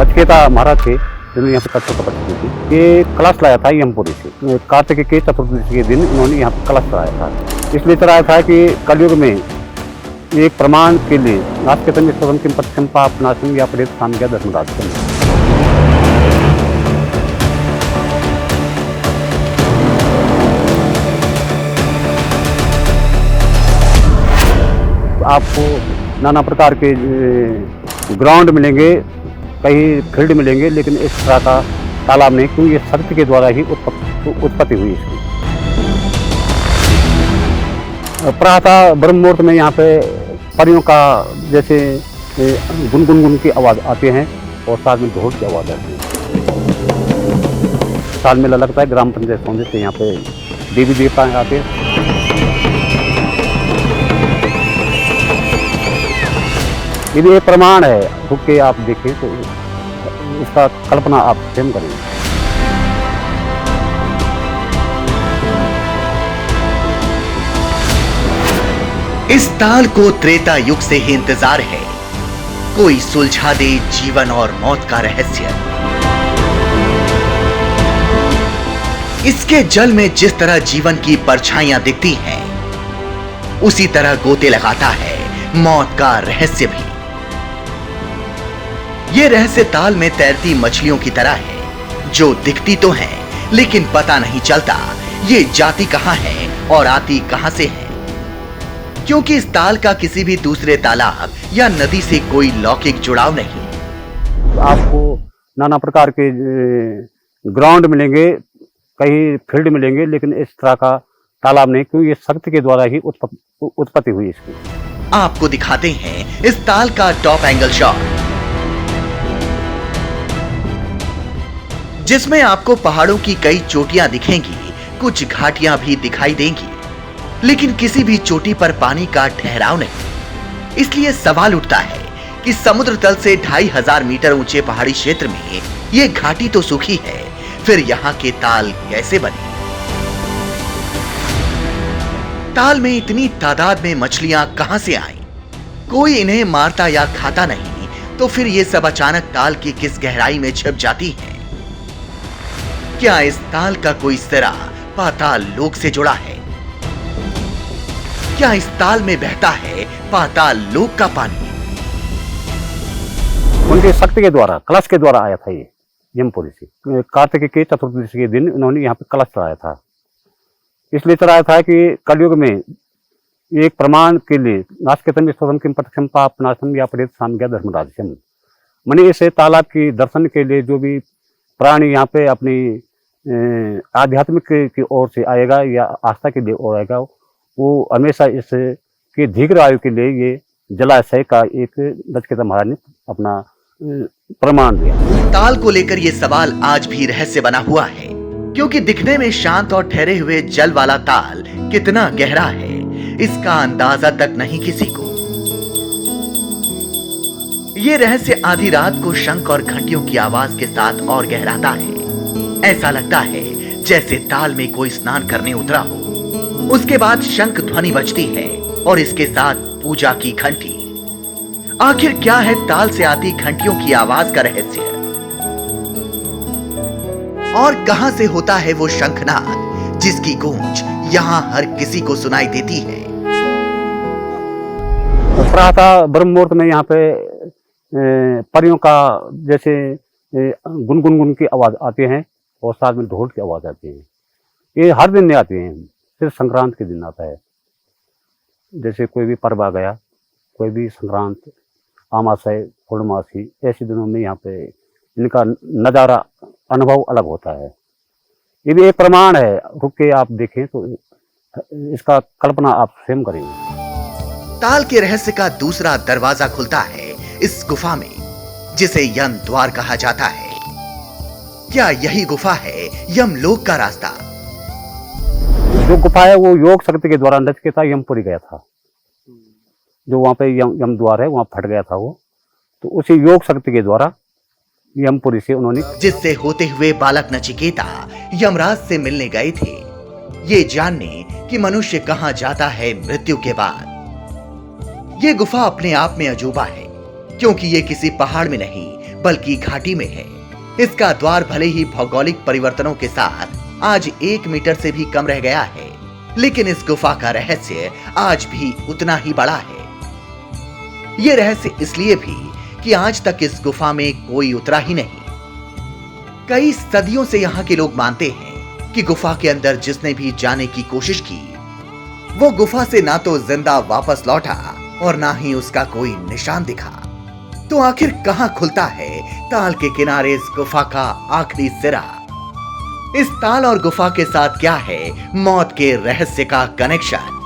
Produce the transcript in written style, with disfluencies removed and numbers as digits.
नचिकेता महाराज थे जिन्होंने यहाँ पे कच्छ तपस्या की थी। ये कलश लाया था यमपुरी से। कार्तिक के चतुर्दशी के दिन इन्होंने यहाँ पे कलश चढ़ाया था। इसलिए चढ़ाया था कि कलयुग में एक प्रमाण के लिए नास्केतन स्वयं किम पक्षम पाप नाशम या प्रेत साम गया धर्मराज। आपको नाना प्रकार के ग्राउंड मिलेंगे, कहीं फील्ड मिलेंगे, लेकिन इस तरह का तालाब नहीं, क्योंकि ये शक्ति के द्वारा ही उत्पत्ति हुई इसकी। प्रातः ब्रह्म मुहूर्त में यहाँ पे परियों का जैसे गुनगुन की आवाज़ आती है और साथ में ढोल की आवाज़ आती है। साल मेला लगता है ग्राम पंचायत सौंदे से, यहाँ पे देवी देवता आते हैं। ये प्रमाण है, रुक के आप देखें तो इसका कल्पना आप स्वयं करें। इस ताल को त्रेता युग से ही इंतजार है, कोई सुलझा दे जीवन और मौत का रहस्य। इसके जल में जिस तरह जीवन की परछाइयां दिखती हैं, उसी तरह गोते लगाता है मौत का रहस्य भी। ये रहस्य ताल में तैरती मछलियों की तरह है, जो दिखती तो हैं, लेकिन पता नहीं चलता ये जाती कहां है और आती कहां से है, क्योंकि इस ताल का किसी भी दूसरे तालाब या नदी से कोई लौकिक जुड़ाव नहीं। आपको नाना प्रकार के ग्राउंड मिलेंगे, कहीं फील्ड मिलेंगे, लेकिन इस तरह का तालाब नहीं, क्योंकि ये शक्ति के द्वारा ही उत्पत्ति हुई इसकी। आपको दिखाते हैं इस ताल का टॉप एंगल शॉट, जिसमें आपको पहाड़ों की कई चोटियां दिखेंगी, कुछ घाटियां भी दिखाई देंगी, लेकिन किसी भी चोटी पर पानी का ठहराव नहीं। इसलिए सवाल उठता है कि समुद्र तल से 2500 मीटर ऊंचे पहाड़ी क्षेत्र में ये घाटी तो सूखी है, फिर यहाँ के ताल कैसे बने? ताल में इतनी तादाद में मछलियां कहां से आईं? कोई इन्हें मारता या खाता नहीं, तो फिर ये सब अचानक ताल की किस गहराई में छिप जाती हैं? क्या इस ताल का कोई सिरा पाताल लोक से जुड़ा है? क्या इस ताल में बहता है पाताल लोक का पानी? उनकी शक्ति के द्वारा, कलश के द्वारा आया था ये यमपुरी से। कार्तिक के चतुर्दशी के दिन इन्होंने यहाँ पे कलश चढ़ाया था। इसलिए चढ़ाया था कि कलयुग में एक प्रमाण के लिए नास्केतन स्वयं किम पक्षम पाप नाशम या प्रेत साम गया धर्मराज। माने इसे तालाब की दर्शन के लिए जो भी प्राणी यहाँ पे अपनी आध्यात्मिक की ओर से आएगा या आस्था के लिए ओर आएगा, वो हमेशा इस की दीर्घ आयु के लिए ये जलाशय का एक नचिकेता महाराज ने अपना प्रमाण दिया। ताल को लेकर ये सवाल आज भी रहस्य बना हुआ है, क्योंकि दिखने में शांत और ठहरे हुए जल वाला ताल कितना गहरा है, इसका अंदाजा तक नहीं किसी को। ये रहस्य आधी रात को शंख और घंटियों की आवाज के साथ और गहराता है। ऐसा लगता है जैसे ताल में कोई स्नान करने उतरा हो। उसके बाद शंख ध्वनि बजती है और इसके साथ पूजा की घंटी। आखिर क्या है ताल से आती घंटियों की आवाज का रहस्य? और कहां से होता है वो शंखनाद जिसकी गूंज यहां हर किसी को सुनाई देती है? प्रातः ब्रह्म मुहूर्त में यहाँ पे परियों का जैसे गुनगुन की आवाज आती है और साथ में ढोल की आवाज आती है। ये हर दिन नहीं आती है, सिर्फ संक्रांत के दिन आता है। जैसे कोई भी पर्व आ गया, कोई भी संक्रांत, अमावस्या, पूर्णमासी, ऐसे दिनों में यहाँ पे इनका नज़ारा अनुभव अलग होता है। ये भी एक प्रमाण है, रुक के आप देखें तो इसका कल्पना आप स्वयं करेंगे। ताल के रहस्य का दूसरा दरवाजा खुलता है इस गुफा में, जिसे यम द्वार कहा जाता है। क्या यही गुफा है यमलोक का रास्ता? जो गुफा है वो योग शक्ति के द्वारा नचिकेता यमपुरी गया था। जो वहाँ पे यम द्वार है, वहाँ फट गया था वो, तो उसी योग शक्ति के द्वारा यमपुरी से उन्होंने, जिससे होते हुए बालक नचिकेता यमराज से मिलने गए थे, ये जानने कि मनुष्य कहां जाता है मृत्यु के बाद। ये गुफा अपने आप में अजूबा है, क्योंकि ये किसी पहाड़ में नहीं बल्कि घाटी में है। इसका द्वार भले ही भौगोलिक परिवर्तनों के साथ आज 1 मीटर से भी कम रह गया है, लेकिन इस गुफा का रहस्य आज भी उतना ही बड़ा है। यह रहस्य इसलिए भी कि आज तक इस गुफा में कोई उतरा ही नहीं। कई सदियों से यहाँ के लोग मानते हैं कि गुफा के अंदर जिसने भी जाने की कोशिश की, वो गुफा से ना तो जिंदा वापस लौटा और ना ही उसका कोई निशान दिखा। तो आखिर कहां खुलता है ताल के किनारे इस गुफा का आखिरी सिरा? इस ताल और गुफा के साथ क्या है मौत के रहस्य का कनेक्शन?